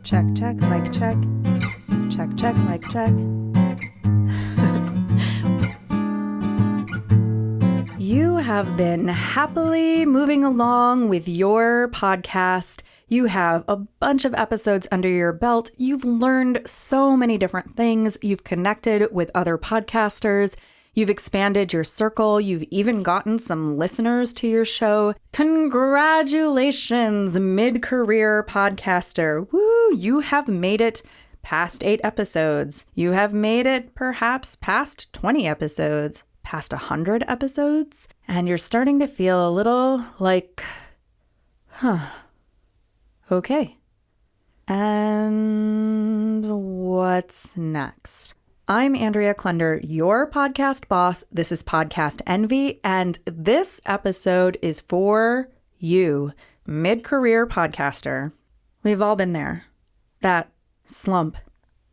Check, check, mic check. Check, check, mic check. You have been happily moving along with your podcast. You have a bunch of episodes under your belt. You've learned so many different things. You've connected with other podcasters. You've expanded your circle. You've even gotten some listeners to your show. Congratulations, mid-career podcaster. Woo, you have made it past 8 episodes. You have made it perhaps past 20 episodes, past 100 episodes, and you're starting to feel a little like, okay. And what's next? I'm Andrea Klender, your podcast boss. This is Podcast Envy, and this episode is for you, mid-career podcaster. We've all been there. That slump,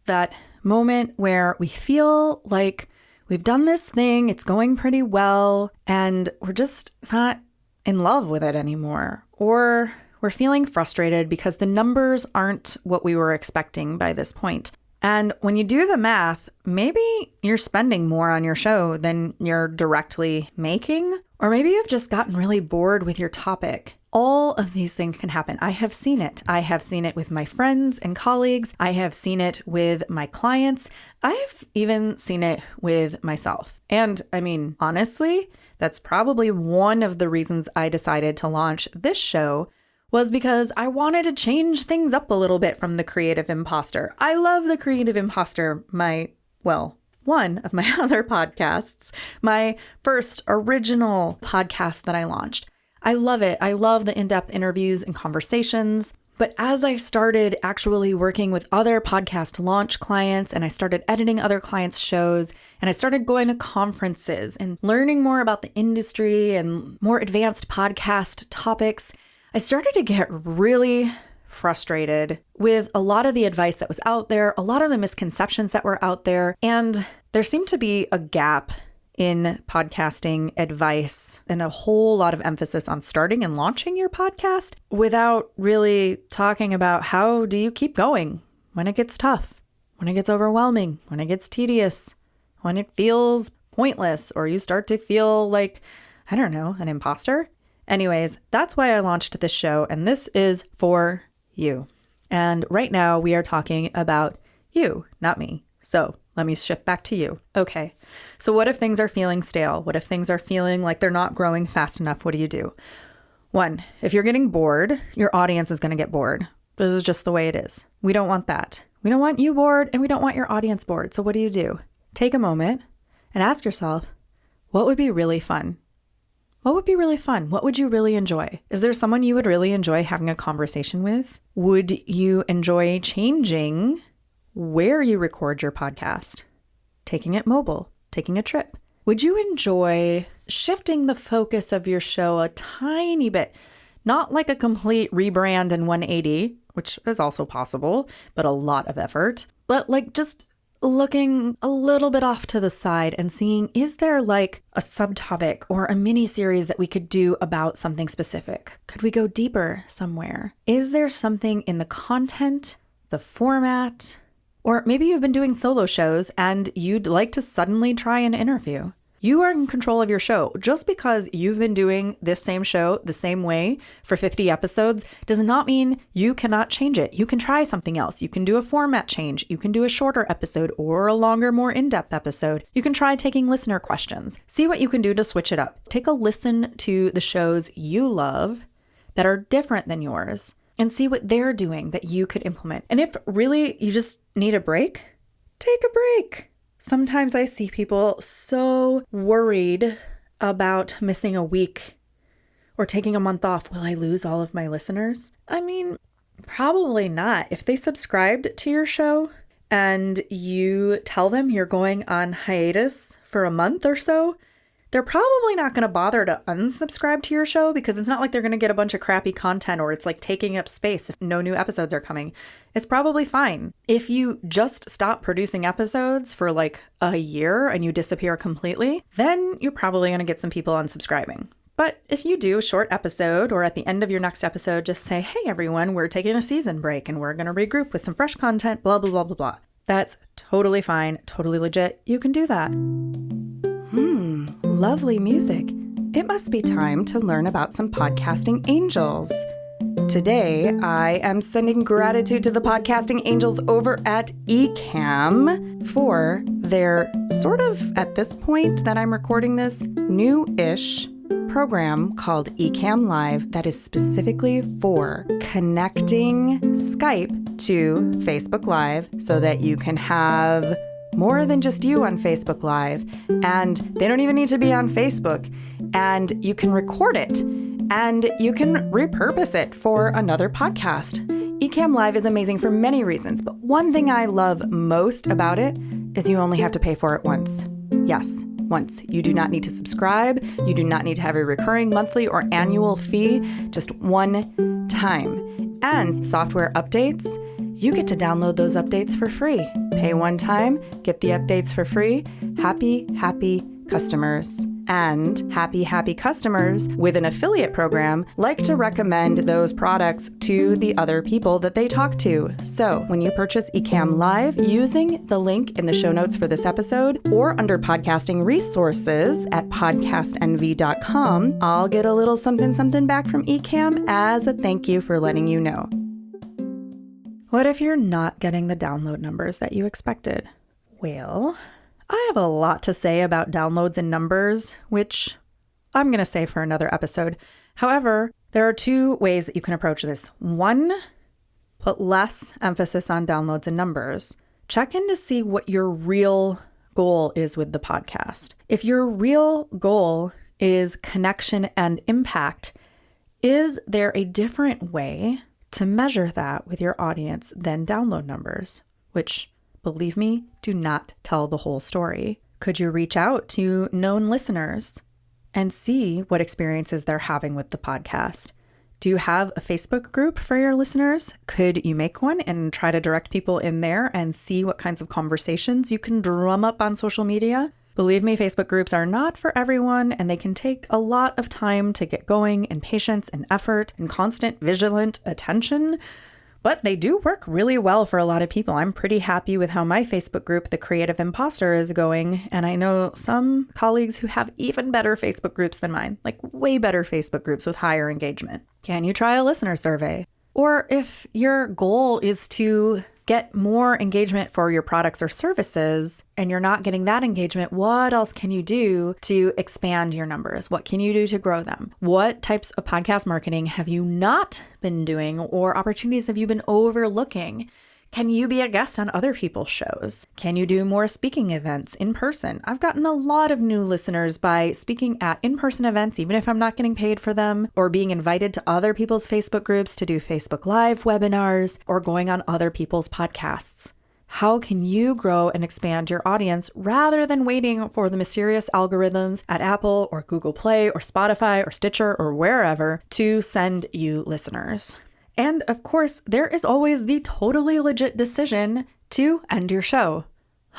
that moment where we feel like we've done this thing, it's going pretty well, and we're just not in love with it anymore. Or we're feeling frustrated because the numbers aren't what we were expecting by this point. And when you do the math, maybe you're spending more on your show than you're directly making, or maybe you've just gotten really bored with your topic. All of these things can happen. I have seen it. I have seen it with my friends and colleagues. I have seen it with my clients. I've even seen it with myself. And I mean, honestly, that's probably one of the reasons I decided to launch this show, was because I wanted to change things up a little bit from the Creative Impostor. I love the Creative Impostor, one of my other podcasts, my first original podcast that I launched. I love it. I love the in-depth interviews and conversations. But as I started actually working with other podcast launch clients, and I started editing other clients' shows, and I started going to conferences and learning more about the industry and more advanced podcast topics, I started to get really frustrated with a lot of the advice that was out there, a lot of the misconceptions that were out there, and there seemed to be a gap in podcasting advice and a whole lot of emphasis on starting and launching your podcast without really talking about how do you keep going when it gets tough, when it gets overwhelming, when it gets tedious, when it feels pointless, or you start to feel like, I don't know, an imposter. Anyways, that's why I launched this show, and this is for you. And right now we are talking about you, not me. So let me shift back to you. Okay, so what if things are feeling stale? What if things are feeling like they're not growing fast enough? What do you do? 1, if you're getting bored, your audience is going to get bored. This is just the way it is. We don't want that. We don't want you bored, and we don't want your audience bored. So what do? Take a moment and ask yourself, what would be really fun? What would be really fun? What would you really enjoy? Is there someone you would really enjoy having a conversation with? Would you enjoy changing where you record your podcast? Taking it mobile, taking a trip? Would you enjoy shifting the focus of your show a tiny bit? Not like a complete rebrand and 180, which is also possible, but a lot of effort. But like just looking a little bit off to the side and seeing, is there like a subtopic or a mini series that we could do about something specific? Could we go deeper somewhere? Is there something in the content, the format, or maybe you've been doing solo shows and you'd like to suddenly try an interview? You are in control of your show. Just because you've been doing this same show the same way for 50 episodes does not mean you cannot change it. You can try something else. You can do a format change. You can do a shorter episode or a longer, more in-depth episode. You can try taking listener questions. See what you can do to switch it up. Take a listen to the shows you love that are different than yours and see what they're doing that you could implement. And if really you just need a break, take a break. Sometimes I see people so worried about missing a week or taking a month off. Will I lose all of my listeners? I mean, probably not. If they subscribed to your show and you tell them you're going on hiatus for a month or so, they're probably not going to bother to unsubscribe to your show because it's not like they're going to get a bunch of crappy content or it's like taking up space if no new episodes are coming. It's probably fine. If you just stop producing episodes for like a year and you disappear completely, then you're probably going to get some people unsubscribing. But if you do a short episode or at the end of your next episode, just say, hey, everyone, we're taking a season break and we're going to regroup with some fresh content, blah, blah, blah, blah, blah. That's totally fine, totally legit. You can do that. Lovely music. It must be time to learn about some podcasting angels. Today, I am sending gratitude to the podcasting angels over at Ecamm for their sort of, at this point that I'm recording this, new-ish program called Ecamm Live that is specifically for connecting Skype to Facebook Live so that you can have more than just you on Facebook Live. And they don't even need to be on Facebook. And you can record it and you can repurpose it for another podcast. Ecamm Live is amazing for many reasons, but one thing I love most about it is you only have to pay for it once. Yes, once. You do not need to subscribe. You do not need to have a recurring monthly or annual fee, just one time. And software updates, you get to download those updates for free. Pay one time, get the updates for free. Happy, happy customers. And happy customers with an affiliate program like to recommend those products to the other people that they talk to. So when you purchase Ecamm Live using the link in the show notes for this episode or under podcasting resources at podcastnv.com, I'll get a little something back from Ecamm as a thank you for letting you know. What if you're not getting the download numbers that you expected? Well, I have a lot to say about downloads and numbers, which I'm going to save for another episode. However, there are two ways that you can approach this. One, put less emphasis on downloads and numbers. Check in to see what your real goal is with the podcast. If your real goal is connection and impact, is there a different way to measure that with your audience than download numbers, which, believe me, do not tell the whole story? Could you reach out to known listeners and see what experiences they're having with the podcast? Do you have a Facebook group for your listeners? Could you make one and try to direct people in there and see what kinds of conversations you can drum up on social media? Believe me, Facebook groups are not for everyone, and they can take a lot of time to get going, and patience and effort and constant vigilant attention. But they do work really well for a lot of people. I'm pretty happy with how my Facebook group, the Creative Impostor, is going. And I know some colleagues who have even better Facebook groups than mine, like way better Facebook groups with higher engagement. Can you try a listener survey? Or if your goal is to get more engagement for your products or services and you're not getting that engagement, what else can you do to expand your numbers? What can you do to grow them? What types of podcast marketing have you not been doing, or opportunities have you been overlooking? Can you be a guest on other people's shows? Can you do more speaking events in person? I've gotten a lot of new listeners by speaking at in-person events, even if I'm not getting paid for them, or being invited to other people's Facebook groups to do Facebook Live webinars, or going on other people's podcasts. How can you grow and expand your audience rather than waiting for the mysterious algorithms at Apple or Google Play or Spotify or Stitcher or wherever to send you listeners? And of course, there is always the totally legit decision to end your show.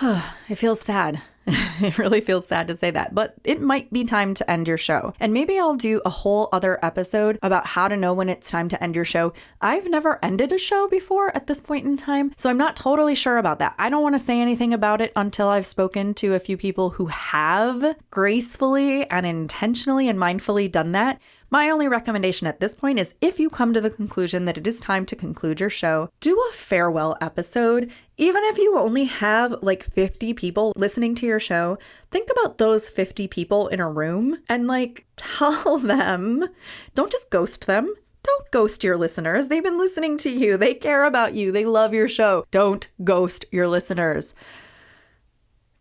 It feels sad. It really feels sad to say that, but it might be time to end your show. And maybe I'll do a whole other episode about how to know when it's time to end your show. I've never ended a show before at this point in time, so I'm not totally sure about that. I don't want to say anything about it until I've spoken to a few people who have gracefully and intentionally and mindfully done that. My only recommendation at this point is if you come to the conclusion that it is time to conclude your show, do a farewell episode. Even if you only have like 50 people listening to your show, think about those 50 people in a room and tell them, don't just ghost them. Don't ghost your listeners. They've been listening to you. They care about you. They love your show. Don't ghost your listeners.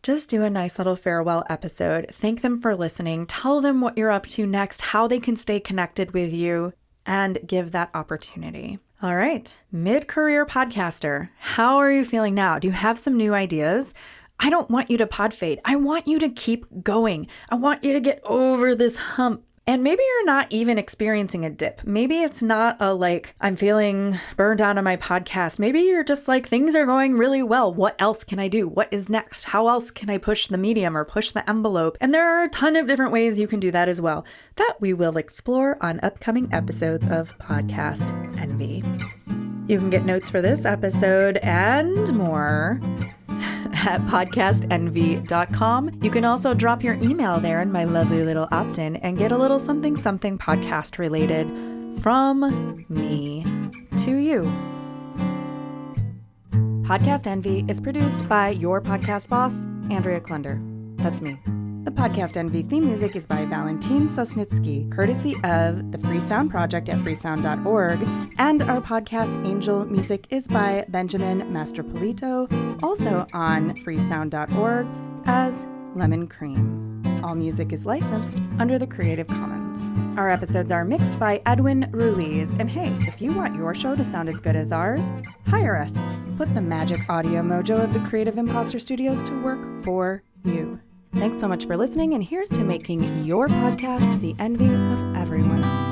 Just do a nice little farewell episode. Thank them for listening. Tell them what you're up to next, how they can stay connected with you, and give that opportunity. All right, mid-career podcaster, how are you feeling now? Do you have some new ideas? I don't want you to pod fade. I want you to keep going. I want you to get over this hump And maybe you're not even experiencing a dip. Maybe it's not a like, I'm feeling burned out on my podcast. Maybe you're just like, things are going really well. What else can I do? What is next? How else can I push the medium or push the envelope? And there are a ton of different ways you can do that as well, that we will explore on upcoming episodes of Podcast Envy. You can get notes for this episode and more at podcastenvy.com. You can also drop your email there in my lovely little opt-in and get a little something podcast related from me to you. Podcast Envy is produced by your podcast boss, Andrea Klunder. That's me. The Podcast Envy theme music is by Valentin Sosnitsky, courtesy of the Free Sound Project at freesound.org, and our podcast Angel music is by Benjamin Mastropolito, also on freesound.org as Lemon Cream. All music is licensed under the Creative Commons. Our episodes are mixed by Edwin Ruiz, and hey, if you want your show to sound as good as ours, hire us. Put the magic audio mojo of the Creative Impostor Studios to work for you. Thanks so much for listening, and here's to making your podcast the envy of everyone else.